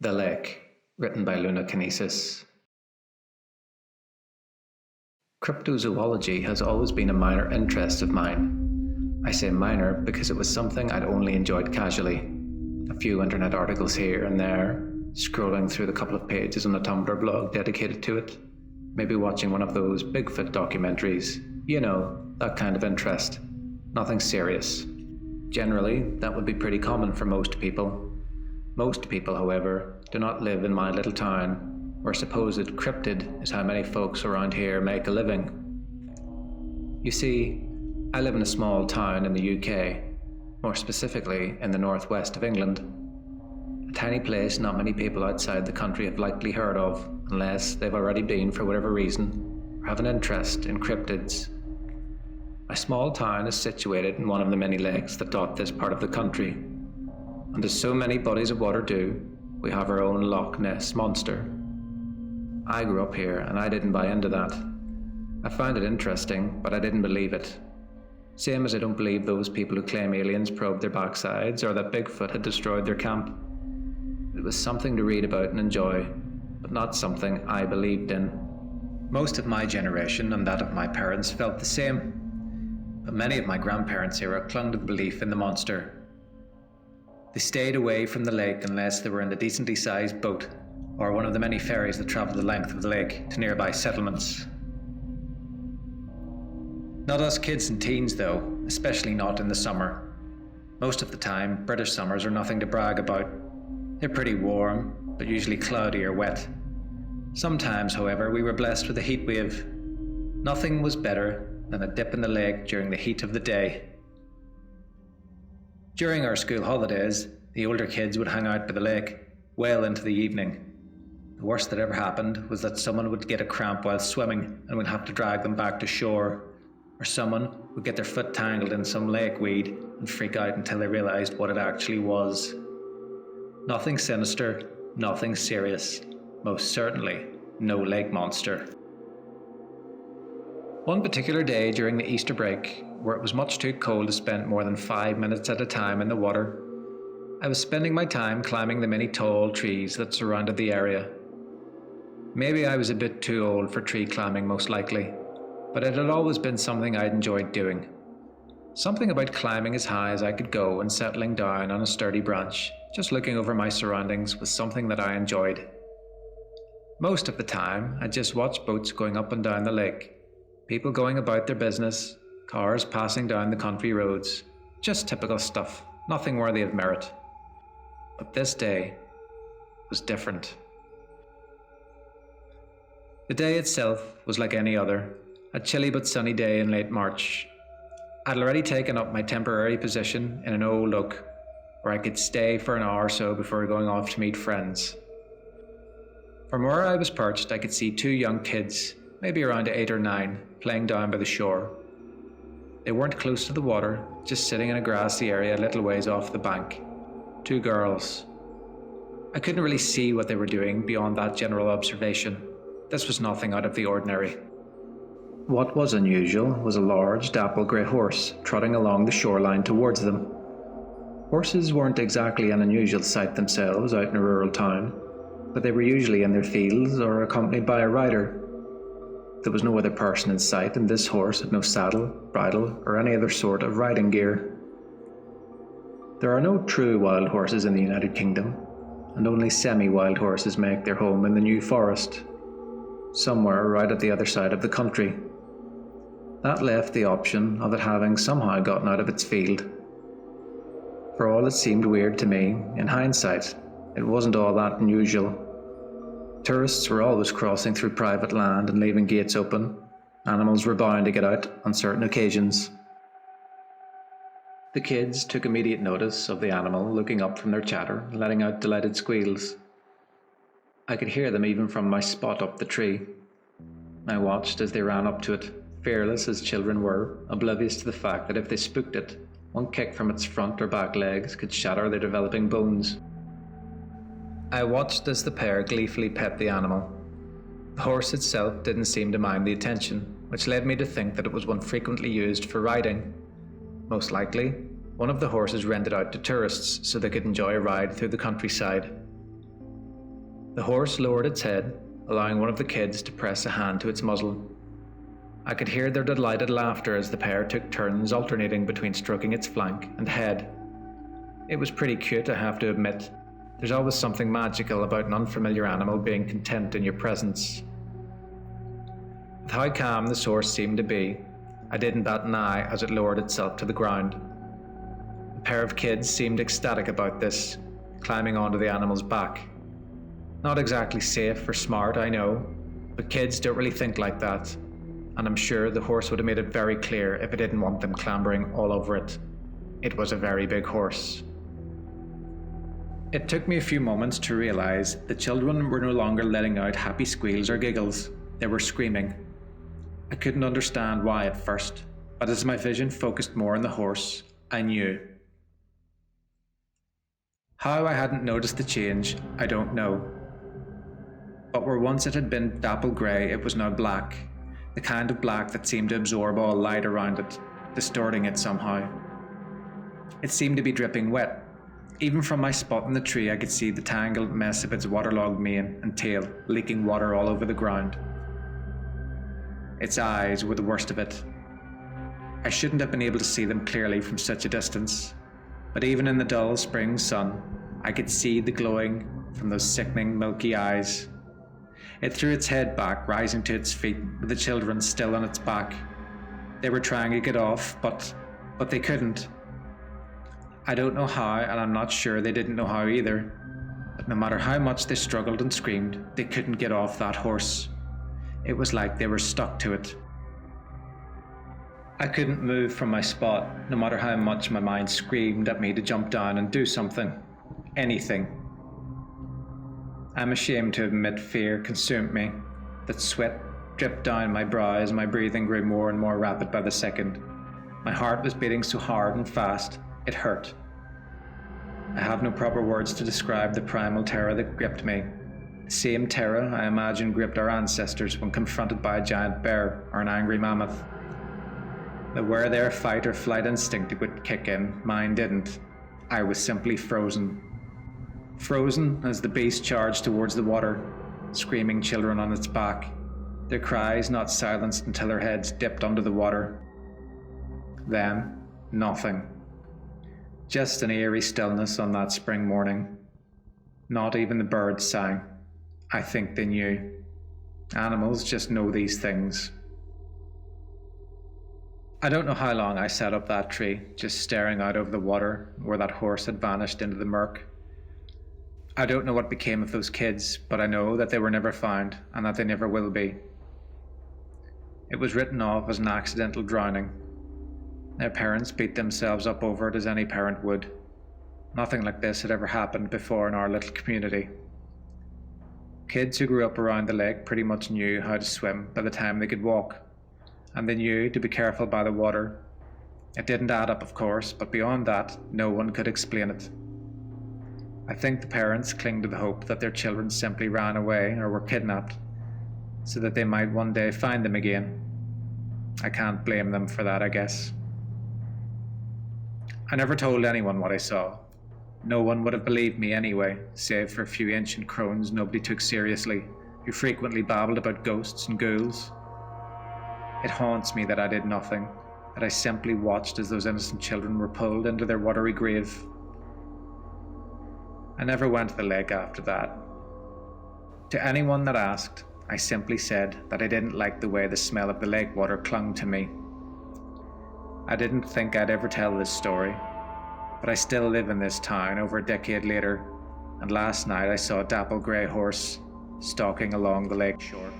The Lake, written by Lunarkinesis. Cryptozoology has always been a minor interest of mine. I say minor because it was something I'd only enjoyed casually. A few internet articles here and there, scrolling through the couple of pages on a Tumblr blog dedicated to it, maybe watching one of those Bigfoot documentaries. You know, that kind of interest. Nothing serious. Generally, that would be pretty common for most people. Most people, however, do not live in my little town, where supposed cryptid is how many folks around here make a living. You see, I live in a small town in the UK, more specifically in the northwest of England. A tiny place not many people outside the country have likely heard of, unless they've already been for whatever reason, or have an interest in cryptids. My small town is situated in one of the many lakes that dot this part of the country. And as so many bodies of water do, we have our own Loch Ness Monster. I grew up here and I didn't buy into that. I found it interesting, but I didn't believe it. Same as I don't believe those people who claim aliens probed their backsides or that Bigfoot had destroyed their camp. It was something to read about and enjoy, but not something I believed in. Most of my generation and that of my parents felt the same, but many of my grandparents' era clung to the belief in the monster. They stayed away from the lake unless they were in a decently sized boat or one of the many ferries that travel the length of the lake to nearby settlements. Not us kids and teens though, especially not in the summer. Most of the time, British summers are nothing to brag about. They're pretty warm, but usually cloudy or wet. Sometimes, however, we were blessed with a heat wave. Nothing was better than a dip in the lake during the heat of the day. During our school holidays, the older kids would hang out by the lake, well into the evening. The worst that ever happened was that someone would get a cramp while swimming and would have to drag them back to shore, or someone would get their foot tangled in some lake weed and freak out until they realised what it actually was. Nothing sinister, nothing serious, most certainly no lake monster. One particular day during the Easter break, where it was much too cold to spend more than 5 minutes at a time in the water, I was spending my time climbing the many tall trees that surrounded the area. Maybe I was a bit too old for tree climbing, most likely, but it had always been something I'd enjoyed doing. Something about climbing as high as I could go and settling down on a sturdy branch, just looking over my surroundings, was something that I enjoyed. Most of the time, I just watched boats going up and down the lake, people going about their business, cars passing down the country roads, just typical stuff, nothing worthy of merit. But this day was different. The day itself was like any other, a chilly but sunny day in late March. I'd already taken up my temporary position in an old oak, where I could stay for an hour or so before going off to meet friends. From where I was perched, I could see two young kids, maybe around 8 or 9, playing down by the shore. They weren't close to the water, just sitting in a grassy area a little ways off the bank. 2 girls. I couldn't really see what they were doing beyond that general observation. This was nothing out of the ordinary. What was unusual was a large dapple grey horse trotting along the shoreline towards them. Horses weren't exactly an unusual sight themselves out in a rural town, but they were usually in their fields or accompanied by a rider. There was no other person in sight, and this horse had no saddle, bridle, or any other sort of riding gear. There are no true wild horses in the United Kingdom, and only semi-wild horses make their home in the New Forest, somewhere right at the other side of the country. That left the option of it having somehow gotten out of its field. For all it seemed weird to me, in hindsight, it wasn't all that unusual. Tourists were always crossing through private land and leaving gates open. Animals were bound to get out on certain occasions. The kids took immediate notice of the animal looking up from their chatter and letting out delighted squeals. I could hear them even from my spot up the tree. I watched as they ran up to it, fearless as children were, oblivious to the fact that if they spooked it, one kick from its front or back legs could shatter their developing bones. I watched as the pair gleefully pet the animal. The horse itself didn't seem to mind the attention, which led me to think that it was one frequently used for riding. Most likely, one of the horses rented out to tourists so they could enjoy a ride through the countryside. The horse lowered its head, allowing one of the kids to press a hand to its muzzle. I could hear their delighted laughter as the pair took turns alternating between stroking its flank and head. It was pretty cute, I have to admit. There's always something magical about an unfamiliar animal being content in your presence. With how calm the horse seemed to be, I didn't bat an eye as it lowered itself to the ground. A pair of kids seemed ecstatic about this, climbing onto the animal's back. Not exactly safe or smart, I know, but kids don't really think like that, and I'm sure the horse would have made it very clear if it didn't want them clambering all over it. It was a very big horse. It took me a few moments to realise the children were no longer letting out happy squeals or giggles, they were screaming. I couldn't understand why at first, but as my vision focused more on the horse, I knew. How I hadn't noticed the change, I don't know. But where once it had been dapple grey, it was now black, the kind of black that seemed to absorb all light around it, distorting it somehow. It seemed to be dripping wet. Even from my spot in the tree, I could see the tangled mess of its waterlogged mane and tail, leaking water all over the ground. Its eyes were the worst of it. I shouldn't have been able to see them clearly from such a distance, but even in the dull spring sun, I could see the glowing from those sickening milky eyes. It threw its head back, rising to its feet, with the children still on its back. They were trying to get off, but they couldn't. I don't know how, and I'm not sure they didn't know how either, but no matter how much they struggled and screamed, they couldn't get off that horse. It was like they were stuck to it. I couldn't move from my spot, no matter how much my mind screamed at me to jump down and do something. Anything. I'm ashamed to admit fear consumed me, that sweat dripped down my brow as my breathing grew more and more rapid by the second. My heart was beating so hard and fast, it hurt. I have no proper words to describe the primal terror that gripped me. The same terror I imagine gripped our ancestors when confronted by a giant bear or an angry mammoth. But where their fight or flight instinct would kick in, mine didn't. I was simply frozen. Frozen as the beast charged towards the water, screaming children on its back, their cries not silenced until their heads dipped under the water. Then, nothing. Just an eerie stillness on that spring morning. Not even the birds sang. I think they knew. Animals just know these things. I don't know how long I sat up that tree, just staring out over the water where that horse had vanished into the murk. I don't know what became of those kids, but I know that they were never found and that they never will be. It was written off as an accidental drowning. Their parents beat themselves up over it as any parent would. Nothing like this had ever happened before in our little community. Kids who grew up around the lake pretty much knew how to swim by the time they could walk, and they knew to be careful by the water. It didn't add up, of course, but beyond that, no one could explain it. I think the parents cling to the hope that their children simply ran away or were kidnapped, so that they might one day find them again. I can't blame them for that, I guess. I never told anyone what I saw. No one would have believed me anyway, save for a few ancient crones nobody took seriously, who frequently babbled about ghosts and ghouls. It haunts me that I did nothing, that I simply watched as those innocent children were pulled into their watery grave. I never went to the lake after that. To anyone that asked, I simply said that I didn't like the way the smell of the lake water clung to me. I didn't think I'd ever tell this story, but I still live in this town over a decade later, and last night I saw a dapple grey horse stalking along the lake shore.